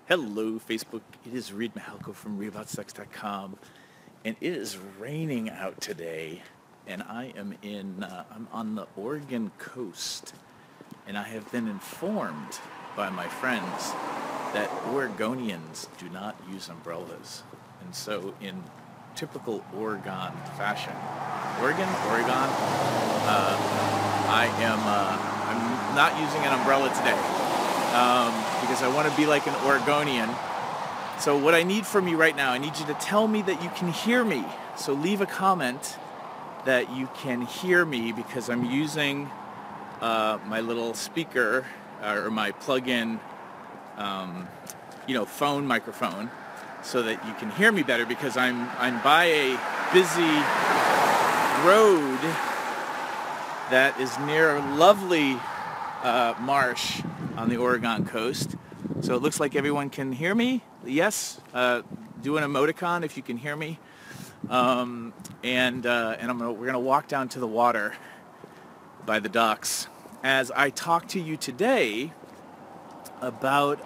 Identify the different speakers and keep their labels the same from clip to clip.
Speaker 1: Hello, Facebook. It is Reid from reaboutsex.com, and it is raining out today. And I'm on the Oregon coast, and I have been informed by my friends that Oregonians do not use umbrellas. And so, in typical Oregon fashion, Oregon, I'm not using an umbrella today. Because I want to be like an Oregonian. So what I need from you right now, I need you to tell me that you can hear me. So leave a comment that you can hear me, because I'm using my little speaker or my plug-in phone microphone so that you can hear me better, because I'm by a busy road that is near a lovely marsh on the Oregon coast. So it looks like everyone can hear me. Yes, do an emoticon if you can hear me. We're gonna walk down to the water by the docks as I talk to you today about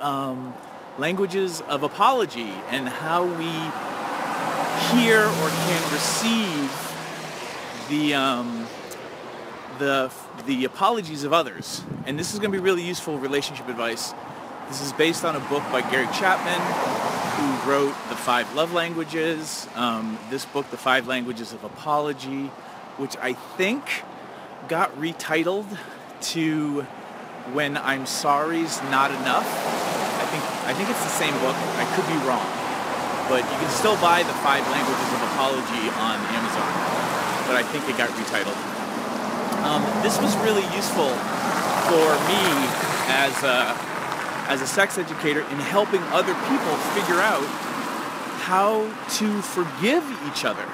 Speaker 1: languages of apology and how we hear or can receive the apologies of others. And this is going to be really useful relationship advice. This is based on a book by Gary Chapman, who wrote The 5 Love Languages. This book, The 5 Languages of Apology, which I think got retitled to When I'm Sorry's Not Enough. I think it's the same book. I could be wrong. But you can still buy The 5 Languages of Apology on Amazon. But I think it got retitled. This was really useful for me as a sex educator in helping other people figure out how to forgive each other.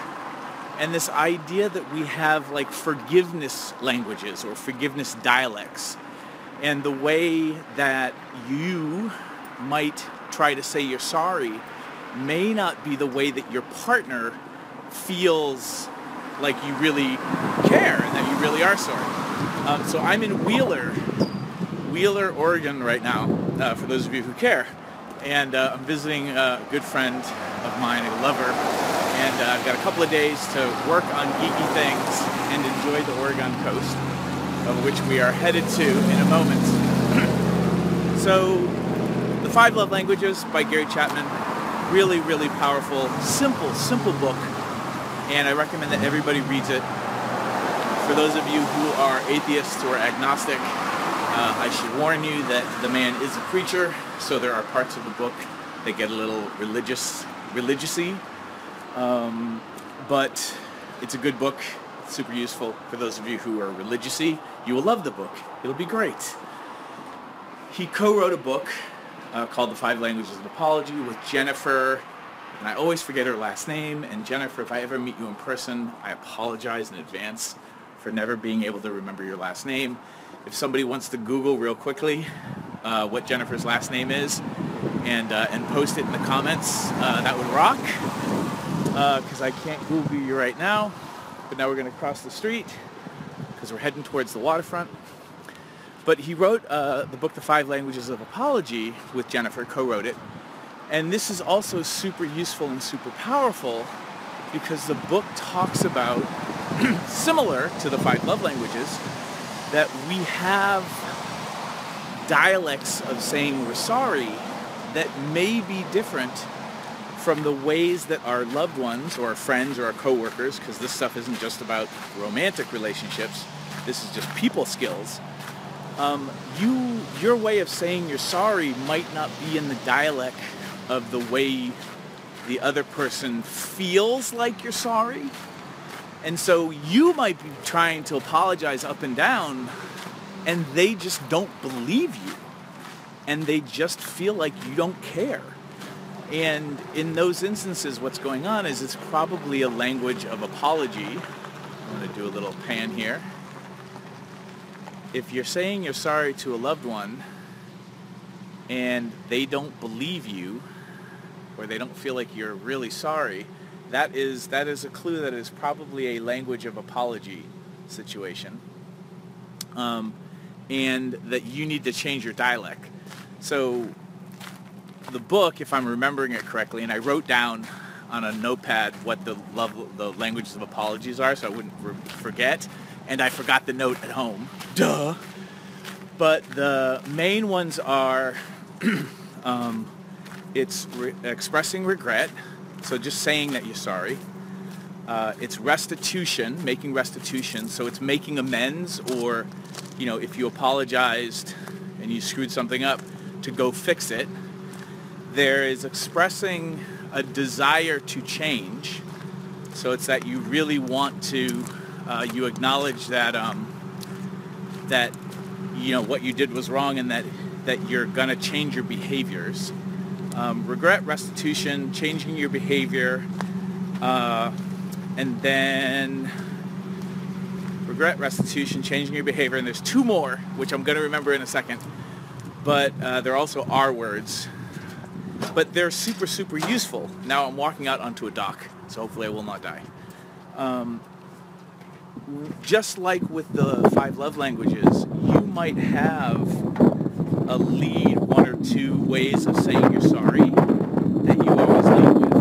Speaker 1: And this idea that we have like forgiveness languages or forgiveness dialects, and the way that you might try to say you're sorry may not be the way that your partner feels like you really care and that you really are sorry. So I'm in Wheeler, Oregon right now, for those of you who care. And I'm visiting a good friend of mine, a lover. And I've got a couple of days to work on geeky things and enjoy the Oregon coast, of which we are headed to in a moment. So, The 5 Love Languages by Gary Chapman. Really, really powerful, simple book. And I recommend that everybody reads it. For those of you who are atheists or agnostic, I should warn you that the man is a preacher, so there are parts of the book that get a little religiousy. But it's a good book. It's super useful for those of you who are religiousy. You will love the book. It'll be great. He co-wrote a book called The 5 Languages of Apology with Jennifer. And I always forget her last name. And Jennifer, if I ever meet you in person, I apologize in advance for never being able to remember your last name. If somebody wants to Google real quickly what Jennifer's last name is and post it in the comments, that would rock. Because I can't Google you right now. But now we're going to cross the street because we're heading towards the waterfront. But he wrote the book, The 5 Languages of Apology, with Jennifer, co-wrote it. And this is also super useful and super powerful because the book talks about, similar to the 5 love languages, that we have dialects of saying we're sorry that may be different from the ways that our loved ones or our friends or our coworkers, because this stuff isn't just about romantic relationships, this is just people skills. Your way of saying you're sorry might not be in the dialect of the way the other person feels like you're sorry. And so you might be trying to apologize up and down, and they just don't believe you. And they just feel like you don't care. And in those instances, what's going on is it's probably a language of apology. I'm going to do a little pan here. If you're saying you're sorry to a loved one, and they don't believe you, or they don't feel like you're really sorry, that is a clue that is probably a language of apology situation. And that you need to change your dialect. So the book, if I'm remembering it correctly, and I wrote down on a notepad what the languages of apologies are, so I wouldn't forget. And I forgot the note at home. Duh. But the main ones are, it's expressing regret, so just saying that you're sorry. It's restitution, making restitution, so it's making amends, or, you know, if you apologized and you screwed something up, to go fix it. There is expressing a desire to change, so it's that you really want to, you acknowledge that, that, you know, what you did was wrong, and that you're gonna change your behaviors. Regret, restitution, changing your behavior, and then regret, restitution, changing your behavior, and there's two more, which I'm gonna remember in a second, but they're also R words. But they're super, super useful. Now I'm walking out onto a dock, so hopefully I will not die. Just like with the 5 love languages, you might have a lead 1 or 2 ways of saying you're sorry that you always lead with.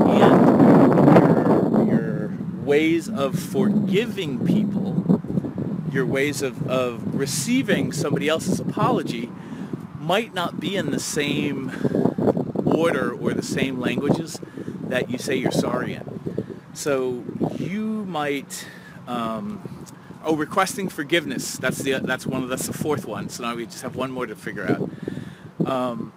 Speaker 1: And your ways of forgiving people, your ways of receiving somebody else's apology might not be in the same order or the same languages that you say you're sorry in. So you might, requesting forgiveness. That's the 4th one. So now we just have one more to figure out.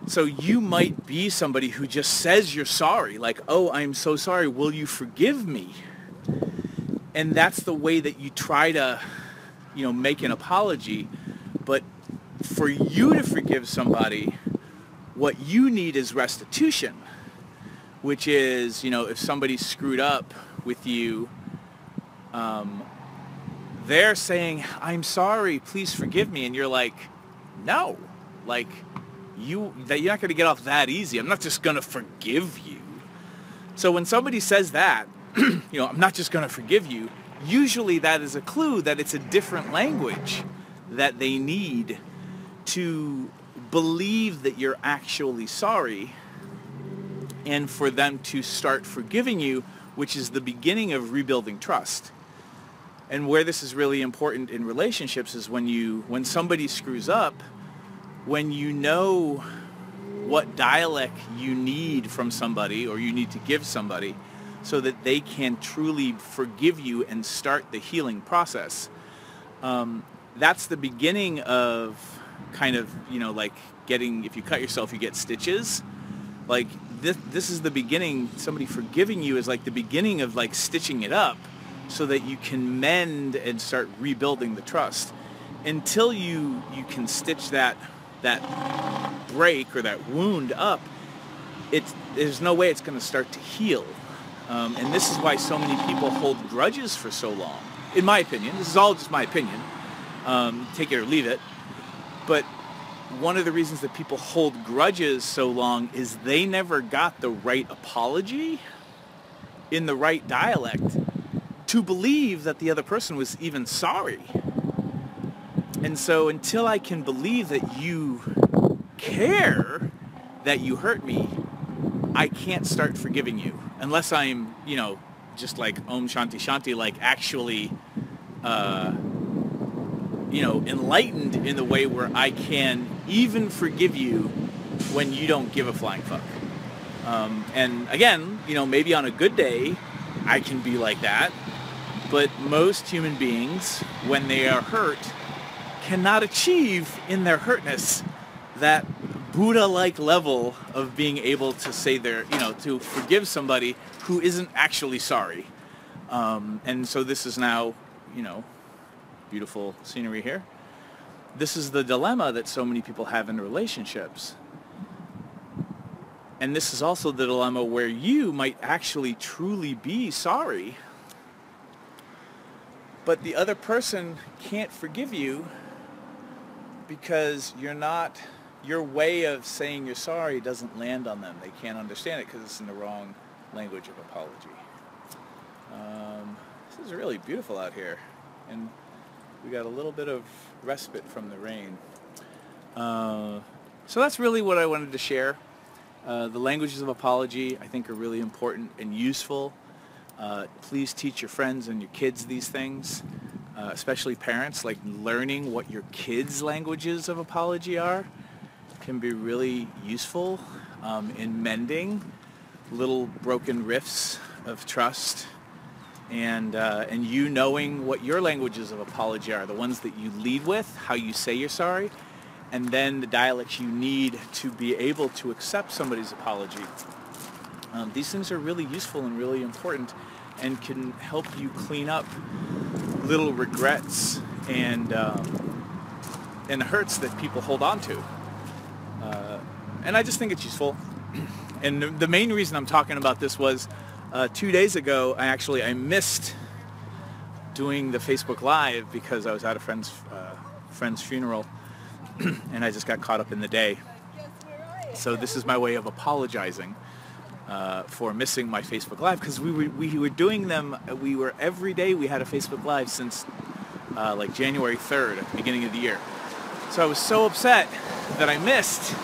Speaker 1: So you might be somebody who just says you're sorry, like, oh, I'm so sorry, will you forgive me? And that's the way that you try to, you know, make an apology. But for you to forgive somebody, what you need is restitution, which is, you know, if somebody screwed up with you, they're saying, I'm sorry, please forgive me. And you're like, no, like, you're not going to get off that easy. I'm not just going to forgive you. So when somebody says that, you know, I'm not just going to forgive you, usually that is a clue that it's a different language that they need to believe that you're actually sorry, and for them to start forgiving you, which is the beginning of rebuilding trust. And where this is really important in relationships is when somebody screws up, when you know what dialect you need from somebody, or you need to give somebody, so that they can truly forgive you and start the healing process. That's the beginning of kind of, you know, like getting, if you cut yourself, you get stitches. Like this is the beginning. Somebody forgiving you is like the beginning of like stitching it up, so that you can mend and start rebuilding the trust. Until you can stitch that break or that wound up, there's no way it's going to start to heal. And this is why so many people hold grudges for so long. In my opinion, this is all just my opinion. Take it or leave it. But one of the reasons that people hold grudges so long is they never got the right apology in the right dialect to believe that the other person was even sorry. And so until I can believe that you care that you hurt me, I can't start forgiving you. Unless I'm, you know, just like Om Shanti Shanti, like actually, you know, enlightened in the way where I can even forgive you when you don't give a flying fuck. And again, you know, maybe on a good day, I can be like that. But most human beings, when they are hurt, cannot achieve in their hurtness that Buddha-like level of being able to say to forgive somebody who isn't actually sorry. And so this is now, you know, beautiful scenery here. This is the dilemma that so many people have in relationships. And this is also the dilemma where you might actually truly be sorry, but the other person can't forgive you because your way of saying you're sorry doesn't land on them. They can't understand it because it's in the wrong language of apology. This is really beautiful out here, and we got a little bit of respite from the rain. So that's really what I wanted to share. The languages of apology, I think, are really important and useful. Please teach your friends and your kids these things, especially parents. Like, learning what your kids' languages of apology are can be really useful in mending little broken rifts of trust, and you knowing what your languages of apology are, the ones that you lead with, how you say you're sorry, and then the dialects you need to be able to accept somebody's apology. These things are really useful and really important, and can help you clean up little regrets and hurts that people hold on to. And I just think it's useful. And the main reason I'm talking about this was 2 days ago, I missed doing the Facebook Live because I was at a friend's funeral, and I just got caught up in the day. So this is my way of apologizing for missing my Facebook Live, because we were doing them. Every day we had a Facebook Live since like January 3rd, at the beginning of the year. So I was so upset that I missed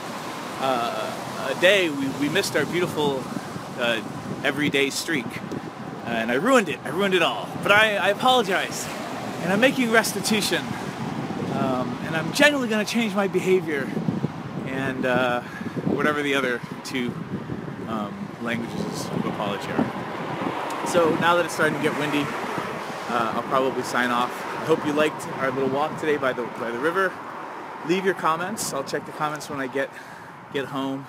Speaker 1: a day. We missed our beautiful everyday streak, and I ruined it all. But I apologize, and I'm making restitution, and I'm genuinely going to change my behavior, and whatever the other two languages of apology are. So now that it's starting to get windy, I'll probably sign off. I hope you liked our little walk today by the river. Leave your comments. I'll check the comments when I get home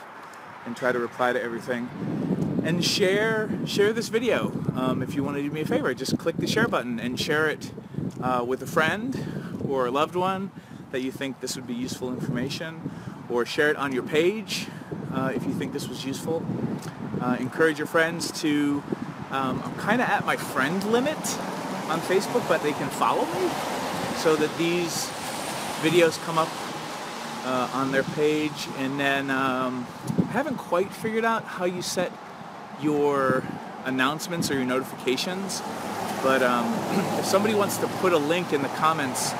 Speaker 1: and try to reply to everything. And share this video. If you want to do me a favor, just click the share button and share it with a friend or a loved one that you think this would be useful information, or share it on your page if you think this was useful. Encourage your friends to, I'm kind of at my friend limit on Facebook, but they can follow me so that these videos come up on their page. And then I haven't quite figured out how you set your announcements or your notifications, but if somebody wants to put a link in the comments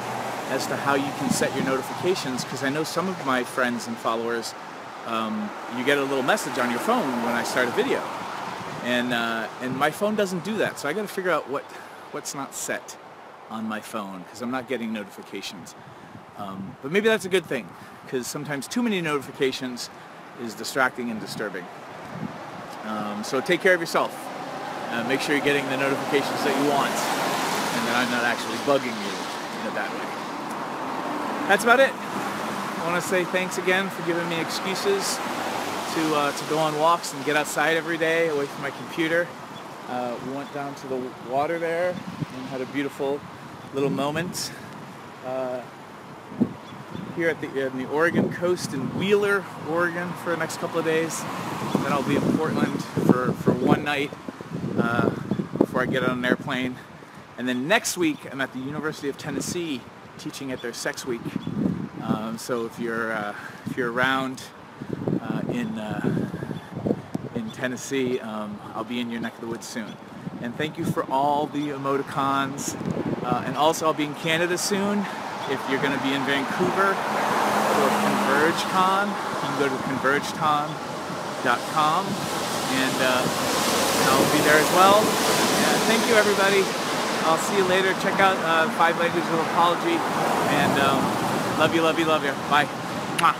Speaker 1: as to how you can set your notifications, because I know some of my friends and followers, you get a little message on your phone when I start a video, and my phone doesn't do that, so I got to figure out what's not set on my phone, because I'm not getting notifications. But maybe that's a good thing, because sometimes too many notifications is distracting and disturbing. So take care of yourself. Make sure you're getting the notifications that you want, and that I'm not actually bugging you in a bad way. That's about it. I want to say thanks again for giving me excuses to go on walks and get outside every day away from my computer. We went down to the water there and had a beautiful little moment here at the Oregon coast in Wheeler, Oregon for the next couple of days. Then I'll be in Portland for one night before I get on an airplane. And then next week I'm at the University of Tennessee teaching at their Sex Week. So if you're around in Tennessee, I'll be in your neck of the woods soon. And thank you for all the emoticons. And also I'll be in Canada soon. If you're going to be in Vancouver for ConvergeCon, you can go to convergeton.com, and I'll be there as well. Thank you, everybody. I'll see you later. Check out 5 Languages of Apology, and love you, love you, love you. Bye. Mwah.